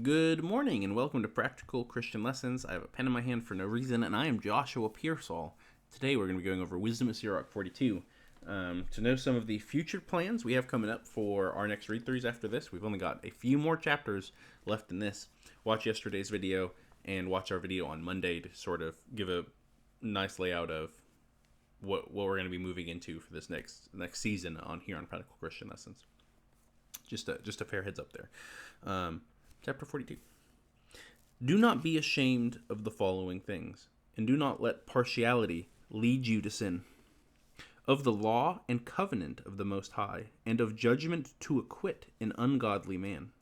Good morning and welcome to Practical Christian Lessons. I have a pen in my hand for no reason, and I am Joshua Pearsall. Today we're going to be going over Wisdom of Sirach 42. To know some of the future plans we have coming up for our next read-throughs after this, we've only got a few more chapters left in this. Watch yesterday's video and watch our video on Monday to sort of give a nice layout of what we're going to be moving into for this next season on here on Practical Christian Lessons. Just a fair heads up there. Chapter 42. Do not be ashamed of the following things, and do not let partiality lead you to sin. Of the law and covenant of the Most High, and of judgment to acquit an ungodly man,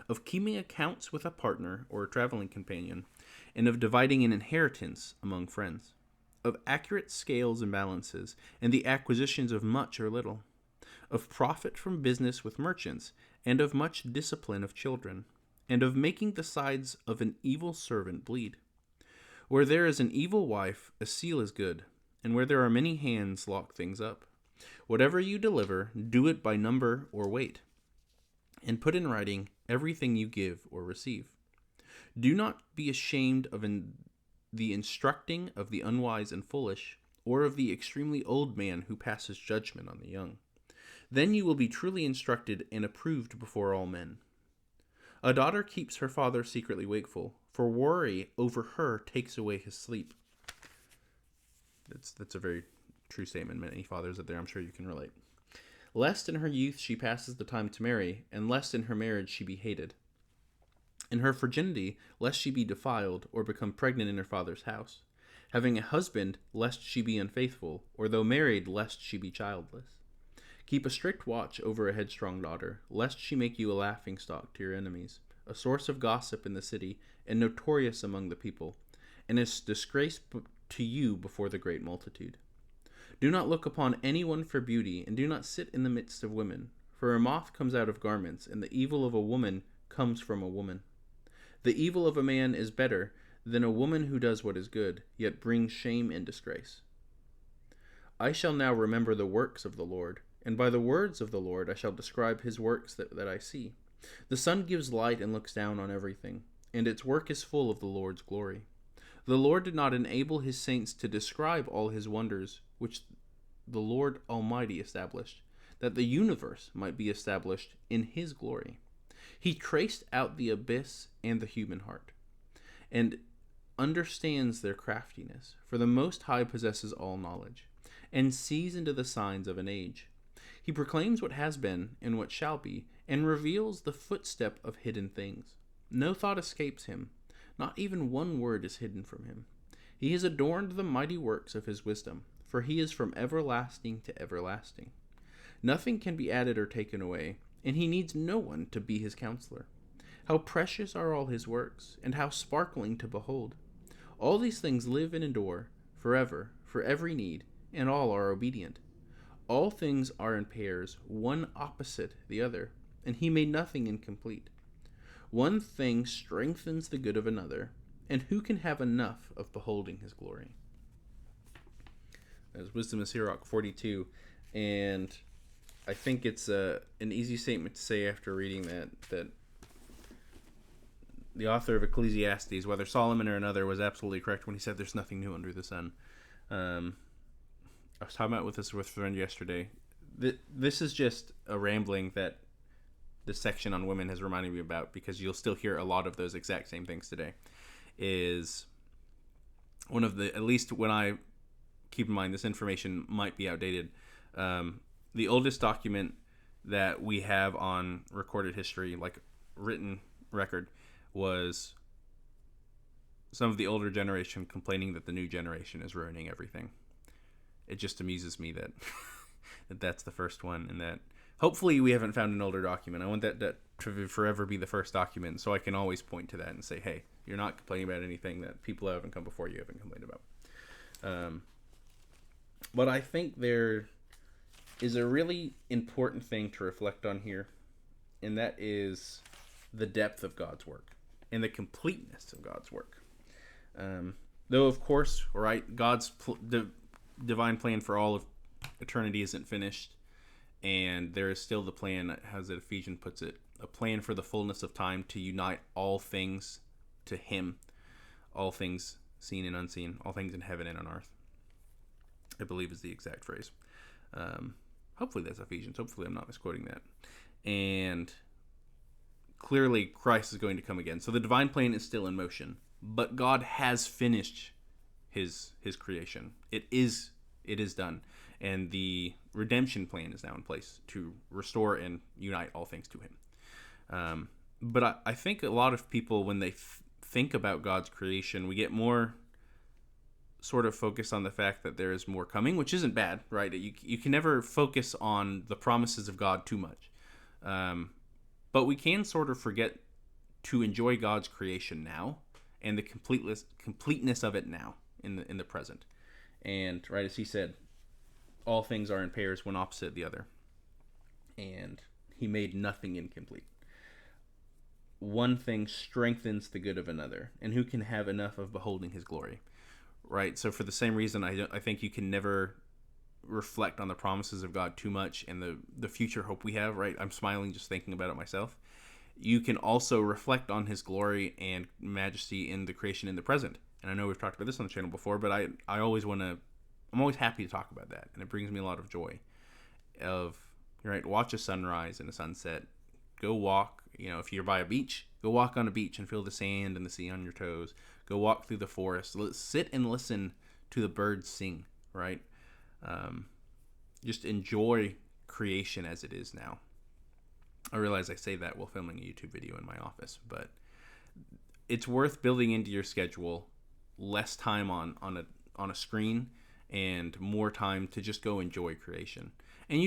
of keeping accounts with a partner or a traveling companion, and of dividing an inheritance among friends, of accurate scales and balances, and the acquisitions of much or little, of profit from business with merchants, and of much discipline of children, and of making the sides of an evil servant bleed. Where there is an evil wife, a seal is good, and where there are many hands lock things up. Whatever you deliver, do it by number or weight, and put in writing everything you give or receive. Do not be ashamed of the instructing of the unwise and foolish, or of the extremely old man who passes judgment on the young. Then you will be truly instructed and approved before all men. A daughter keeps her father secretly wakeful, for worry over her takes away his sleep. That's a very true statement. Many fathers out there, I'm sure you can relate. Lest in her youth she passes the time to marry, and lest in her marriage she be hated. In her virginity, lest she be defiled, or become pregnant in her father's house. Having a husband, lest she be unfaithful, or though married, lest she be childless. Keep a strict watch over a headstrong daughter, lest she make you a laughingstock to your enemies, a source of gossip in the city, and notorious among the people, and a disgrace to you before the great multitude. Do not look upon anyone for beauty, and do not sit in the midst of women, for a moth comes out of garments, and the evil of a woman comes from a woman. The evil of a man is better than a woman who does what is good, yet brings shame and disgrace. I shall now remember the works of the Lord, and by the words of the Lord I shall describe his works that I see. The sun gives light and looks down on everything, and its work is full of the Lord's glory. The Lord did not enable his saints to describe all his wonders, which the Lord Almighty established, that the universe might be established in his glory. He traced out the abyss and the human heart, and understands their craftiness, for the Most High possesses all knowledge, and sees into the signs of an age. He proclaims what has been and what shall be, and reveals the footstep of hidden things. No thought escapes him, not even one word is hidden from him. He has adorned the mighty works of his wisdom, for he is from everlasting to everlasting. Nothing can be added or taken away, and he needs no one to be his counselor. How precious are all his works, and how sparkling to behold. All these things live and endure forever, for every need, and all are obedient. All things are in pairs, one opposite the other, and he made nothing incomplete. One thing strengthens the good of another, and who can have enough of beholding his glory? That is Wisdom of Sirach 42, and I think it's an easy statement to say after reading that the author of Ecclesiastes, whether Solomon or another, was absolutely correct when he said there's nothing new under the sun. I was talking about with a friend yesterday. This is just a rambling that this section on women has reminded me about, because you'll still hear a lot of those exact same things today. Is one of the, at least when I keep in mind this information might be outdated, the oldest document that we have on recorded history, like written record, was some of the older generation complaining that the new generation is ruining everything. It just amuses me that that's the first one, and that hopefully we haven't found an older document. I want that to forever be the first document, so I can always point to that and say, hey, you're not complaining about anything that people who haven't come before you haven't complained about. But I think there is a really important thing to reflect on here, and that is the depth of God's work and the completeness of God's work. Though, of course, right, God's divine plan for all of eternity isn't finished, and there is still the plan, as Ephesians puts it, a plan for the fullness of time to unite all things to him, all things seen and unseen, all things in heaven and on earth, I believe is the exact phrase. Hopefully that's Ephesians. Hopefully I'm not misquoting that. And clearly Christ is going to come again. So the divine plan is still in motion, but God has finished his creation. It is done. And the redemption plan is now in place to restore and unite all things to him. But I think a lot of people, when they think about God's creation, we get more sort of focused on the fact that there is more coming, which isn't bad, right? You can never focus on the promises of God too much. But we can sort of forget to enjoy God's creation now and the completeness of it now in the present. And right, as he said, all things are in pairs, one opposite the other. And he made nothing incomplete. One thing strengthens the good of another, and who can have enough of beholding his glory? Right? So for the same reason, I think you can never reflect on the promises of God too much and the future hope we have, right? I'm smiling just thinking about it myself. You can also reflect on his glory and majesty in the creation in the present. And I know we've talked about this on the channel before, but I'm always happy to talk about that. And it brings me a lot of joy right, watch a sunrise and a sunset. Go walk, if you're by a beach, go walk on a beach and feel the sand and the sea on your toes. Go walk through the forest. Sit and listen to the birds sing, right? Just enjoy creation as it is now. I realize I say that while filming a YouTube video in my office, but it's worth building into your schedule less time on a screen and more time to just go enjoy creation. And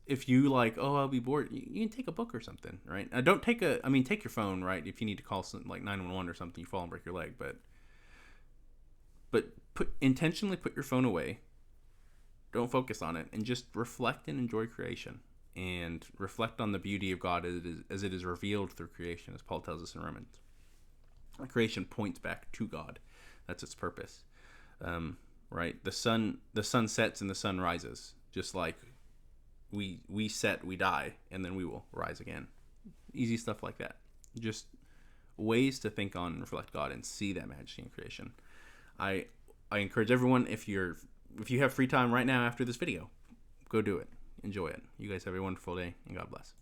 if you I'll be bored, you can take a book or something, right? Take your phone, right? If you need to call something like 911 or something, you fall and break your leg, but intentionally put your phone away. Don't focus on it, and just reflect and enjoy creation, and reflect on the beauty of God as it is revealed through creation, as Paul tells us in Romans. Creation points back to God. That's its purpose. Right? The sun sets and the sun rises, just like we set, we die, and then we will rise again. Easy stuff like that. Just ways to think on and reflect God and see that majesty in creation. I encourage everyone, if you have free time right now after this video, go do it. Enjoy it. You guys have a wonderful day, and God bless.